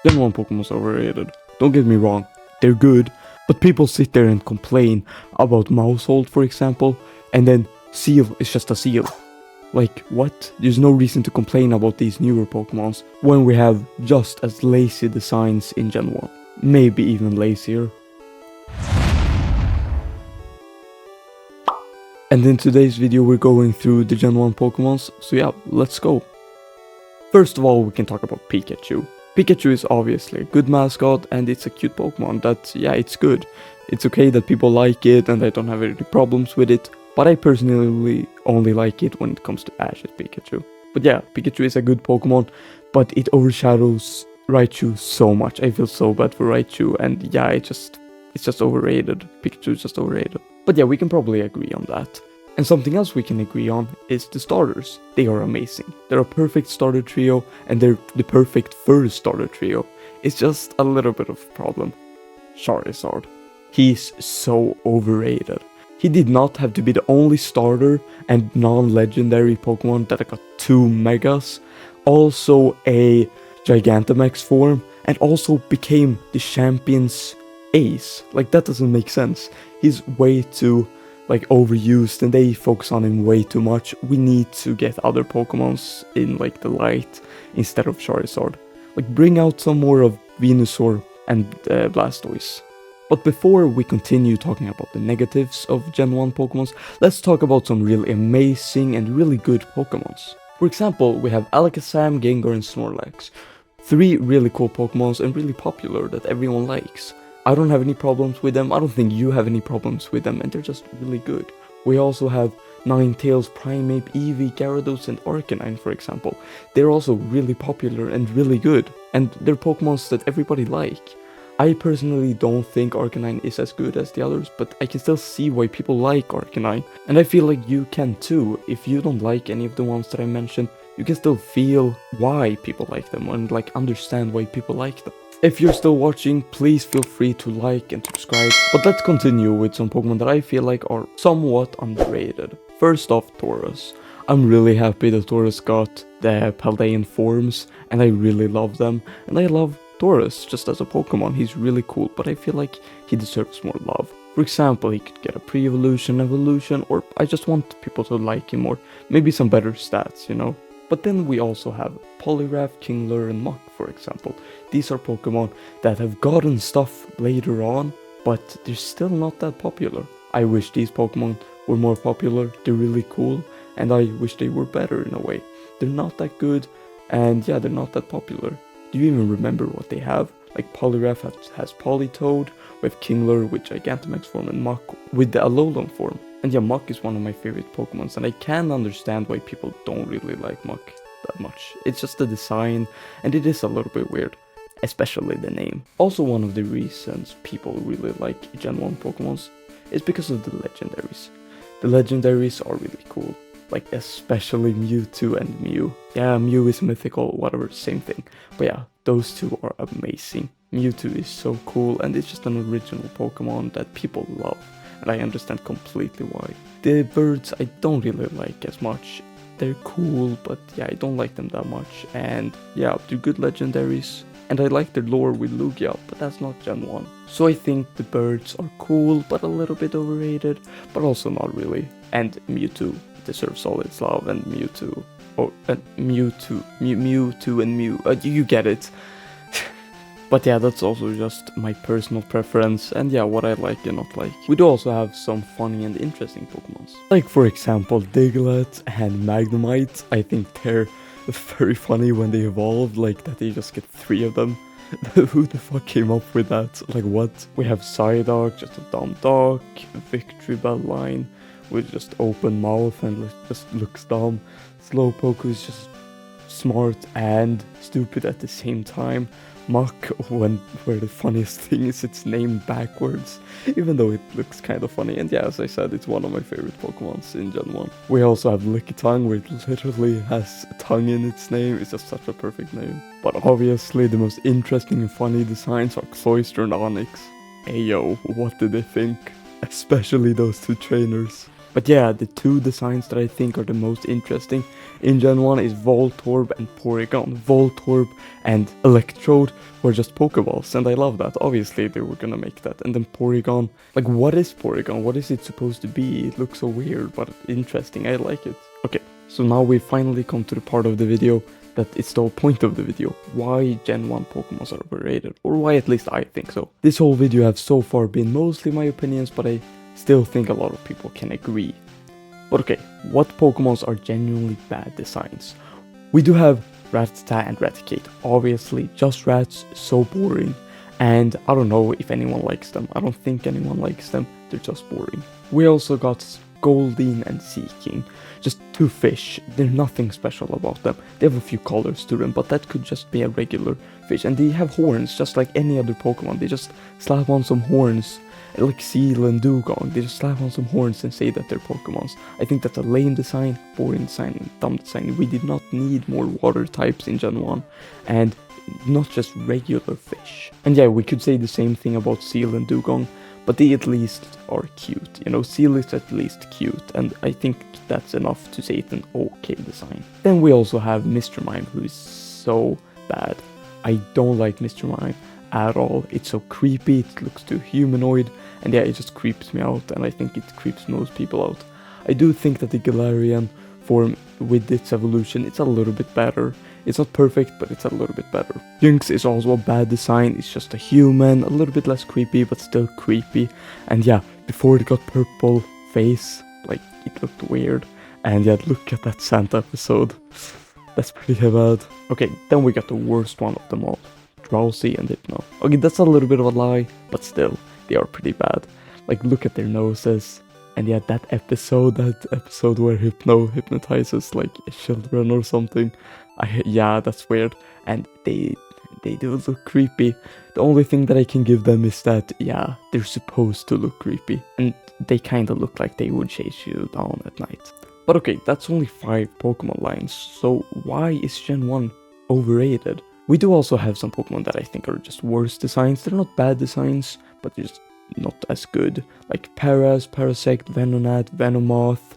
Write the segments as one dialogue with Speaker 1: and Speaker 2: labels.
Speaker 1: Gen 1 Pokémon's overrated. Don't get me wrong, they're good, but people sit there and complain about Mousehold, for example, and then Seal is just a Seal. Like, what? There's no reason to complain about these newer Pokemons when we have just as lazy designs in Gen 1. Maybe even lazier. And in today's video we're going through the Gen 1 Pokemons, so yeah, let's go. First of all, we can talk about Pikachu. Pikachu is obviously a good mascot and it's a cute Pokemon that, yeah, it's good. It's okay that people like it and I don't have any problems with it, but I personally only like it when it comes to Ash's Pikachu. But yeah, Pikachu is a good Pokemon, but it overshadows Raichu so much. I feel so bad for Raichu, and yeah, it's just overrated. Pikachu is just overrated. But yeah, we can probably agree on that. And something else we can agree on is the starters. They are amazing. They're a perfect starter trio, and they're the perfect first starter trio. It's just a little bit of a problem. Charizard. He's so overrated. He did not have to be the only starter and non-legendary Pokemon that got 2 Megas, also a Gigantamax form, and also became the champion's ace. Like, that doesn't make sense. He's way too overused and they focus on him way too much. We need to get other Pokemons in the light instead of Charizard. Like, bring out some more of Venusaur and Blastoise. But before we continue talking about the negatives of Gen 1 Pokemons, let's talk about some really amazing and really good Pokemons. For example, we have Alakazam, Gengar and Snorlax. 3 really cool Pokemons and really popular that everyone likes. I don't have any problems with them, I don't think you have any problems with them, and they're just really good. We also have Ninetales, Primeape, Eevee, Gyarados and Arcanine, for example. They're also really popular and really good, and they're Pokemons that everybody like. I personally don't think Arcanine is as good as the others, but I can still see why people like Arcanine, and I feel like you can too. If you don't like any of the ones that I mentioned, you can still feel why people like them and understand why people like them. If you're still watching, please feel free to like and subscribe. But let's continue with some Pokemon that I feel like are somewhat underrated. First off, Tauros. I'm really happy that Tauros got the Paldean forms, and I really love them. And I love Tauros just as a Pokemon. He's really cool, but I feel like he deserves more love. For example, he could get a pre-evolution, evolution, or I just want people to like him more. Maybe some better stats, you know? But then we also have Poliwrath, Kingler and Muk, for example. These are Pokemon that have gotten stuff later on, but they're still not that popular. I wish these Pokemon were more popular, they're really cool, and I wish they were better in a way. They're not that good, and yeah, they're not that popular. Do you even remember what they have? Like, Poliwrath has Politoed, we have Kingler with Gigantamax form, and Muk with the Alolan form. And yeah, Muk is one of my favorite Pokemons, and I can understand why people don't really like Muk that much. It's just the design, and it is a little bit weird, especially the name. Also, one of the reasons people really like Gen 1 Pokemons is because of the legendaries. The legendaries are really cool, like especially Mewtwo and Mew. Yeah, Mew is mythical, whatever, same thing. But yeah, those two are amazing. Mewtwo is so cool, and it's just an original Pokemon that people love. And I understand completely why. The birds I don't really like as much. They're cool, but yeah, I don't like them that much. And yeah, they're good legendaries. And I like their lore with Lugia, but that's not Gen 1. So I think the birds are cool, but a little bit overrated, but also not really. And Mewtwo deserves all its love, and Mewtwo. Oh, and Mewtwo and Mew. You get it. But yeah, that's also just my personal preference, and yeah, what I like and not like. We do also have some funny and interesting Pokemons. Like, for example, Diglett and Magnemite. I think they're very funny when they evolve, like that they just get 3 of them. Who the fuck came up with that? Like, what? We have Psyduck, just a dumb dog, Victory Bell line with just open mouth and just looks dumb. Slowpoke is just smart and stupid at the same time. Muk, where the funniest thing is it's named backwards, even though it looks kind of funny. And yeah, as I said, it's one of my favorite Pokemons in Gen 1. We also have Lickitung, where it literally has a tongue in its name. It's just such a perfect name. But obviously the most interesting and funny designs are Cloyster and Onyx. Ayo, what did they think? Especially those 2 trainers. But yeah, the two designs that I think are the most interesting in Gen 1 is Voltorb and Porygon. Voltorb and Electrode were just Pokeballs, and I love that. Obviously, they were gonna make that. And then Porygon, like, what is Porygon? What is it supposed to be? It looks so weird, but interesting. I like it. Okay, so now we finally come to the part of the video that it's the whole point of the video. Why Gen 1 Pokemons are overrated, or why at least I think so. This whole video has so far been mostly my opinions, but I still think a lot of people can agree. But okay, what Pokemons are genuinely bad designs? We do have Rattata and Raticate. Obviously, just rats, so boring. And I don't know if anyone likes them. I don't think anyone likes them. They're just boring. We also got Goldeen and Seeking. Just two fish. There's nothing special about them. They have a few colors to them, but that could just be a regular fish. And they have horns, just like any other Pokemon. They just slap on some horns, like Seal and Dugong. They just slap on some horns and say that they're Pokemons. I think that's a lame design, boring design, and dumb design. We did not need more water types in Gen 1, and not just regular fish. And yeah, we could say the same thing about Seal and Dugong, but they at least are cute. You know, Seal is at least cute, and I think that's enough to say it's an okay design. Then we also have Mr. Mime, who is so bad. I don't like Mr. Mime at all. It's so creepy, it looks too humanoid, and yeah, it just creeps me out, and I think it creeps most people out. I do think that the Galarian form with its evolution, it's a little bit better. It's not perfect, but it's a little bit better. Jynx is also a bad design. It's just a human, a little bit less creepy, but still creepy. And yeah, before it got purple face, like, it looked weird. And yeah, look at that Santa episode. That's pretty bad. Okay, then we got the worst one of them all. Drowsy and Hypno. Okay, that's a little bit of a lie, but still, they are pretty bad. Like, look at their noses. And yeah, that episode where Hypno hypnotizes like children or something. Yeah, that's weird. And they do look creepy. The only thing that I can give them is that, yeah, they're supposed to look creepy. And they kind of look like they would chase you down at night. But okay, that's only 5 Pokemon lines. So why is Gen 1 overrated? We do also have some Pokemon that I think are just worse designs. They're not bad designs, but they're just not as good. Like Paras, Parasect, Venonat, Venomoth,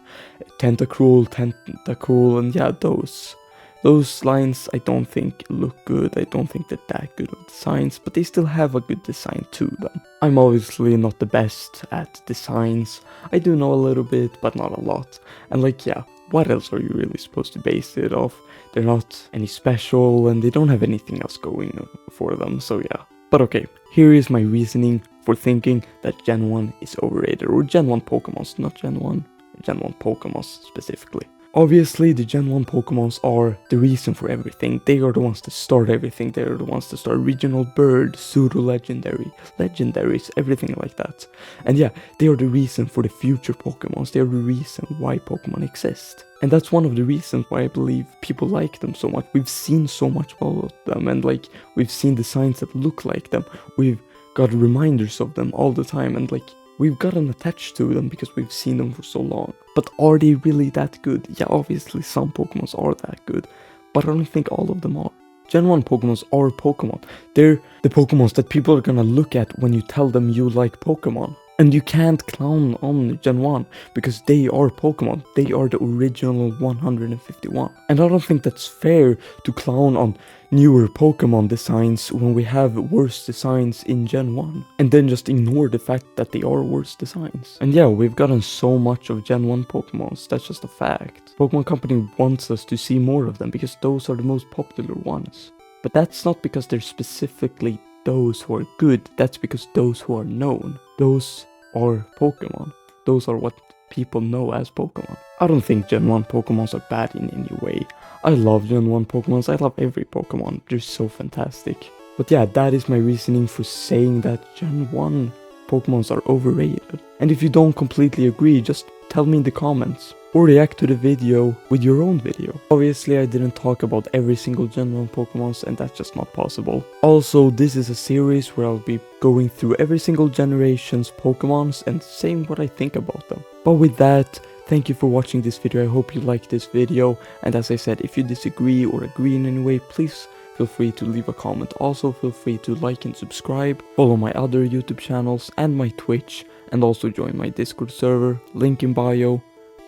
Speaker 1: Tentacool, and yeah, those lines I don't think look good. I don't think they're that good of designs, but they still have a good design to them. I'm obviously not the best at designs. I do know a little bit, but not a lot. And like, yeah, what else are you really supposed to base it off? They're not any special, and they don't have anything else going for them, so yeah. But okay, here is my reasoning for thinking that Gen 1 is overrated, or Gen 1 Pokemons, not Gen 1, Gen 1 Pokemons specifically. Obviously, the Gen 1 Pokemons are the reason for everything. They are the ones that start everything. They are the ones that start Regional Bird, Pseudo-Legendary, Legendaries, everything like that. And yeah, they are the reason for the future Pokemons. They are the reason why Pokemon exist. And that's one of the reasons why I believe people like them so much. We've seen so much about them, and like, we've seen designs that look like them. We've got reminders of them all the time, and like, we've gotten attached to them because we've seen them for so long. But are they really that good? Yeah, obviously some Pokemons are that good, but I don't think all of them are. Gen 1 Pokemons are Pokemon. They're the Pokemons that people are gonna look at when you tell them you like Pokemon. And you can't clown on Gen 1, because they are Pokemon. They are the original 151. And I don't think that's fair to clown on newer Pokemon designs when we have worse designs in Gen 1. And then just ignore the fact that they are worse designs. And yeah, we've gotten so much of Gen 1 Pokemons, that's just a fact. Pokemon Company wants us to see more of them because those are the most popular ones. But that's not because they're specifically those who are good, that's because those who are known, those are Pokemon. Those are what people know as Pokemon. I don't think Gen 1 Pokemons are bad in any way. I love Gen 1 Pokemons, I love every Pokemon, they're so fantastic. But yeah, that is my reasoning for saying that Gen 1 Pokemons are overrated. And if you don't completely agree, just tell me in the comments. Or react to the video with your own video. Obviously, I didn't talk about every single Gen 1 Pokemons, and that's just not possible. Also, this is a series where I'll be going through every single generation's Pokemons and saying what I think about them. But with that, thank you for watching this video. I hope you liked this video. And as I said, if you disagree or agree in any way, please feel free to leave a comment. Also, feel free to like and subscribe. Follow my other YouTube channels and my Twitch. And also join my Discord server, link in bio.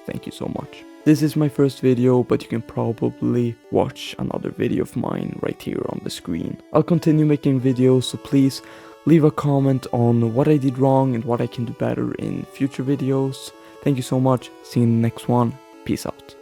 Speaker 1: thank you so much. This is my first video, but you can probably watch another video of mine right here on the screen. I'll continue making videos, so please leave a comment on what I did wrong and what I can do better in future videos. Thank you so much, see you in the next one, peace out.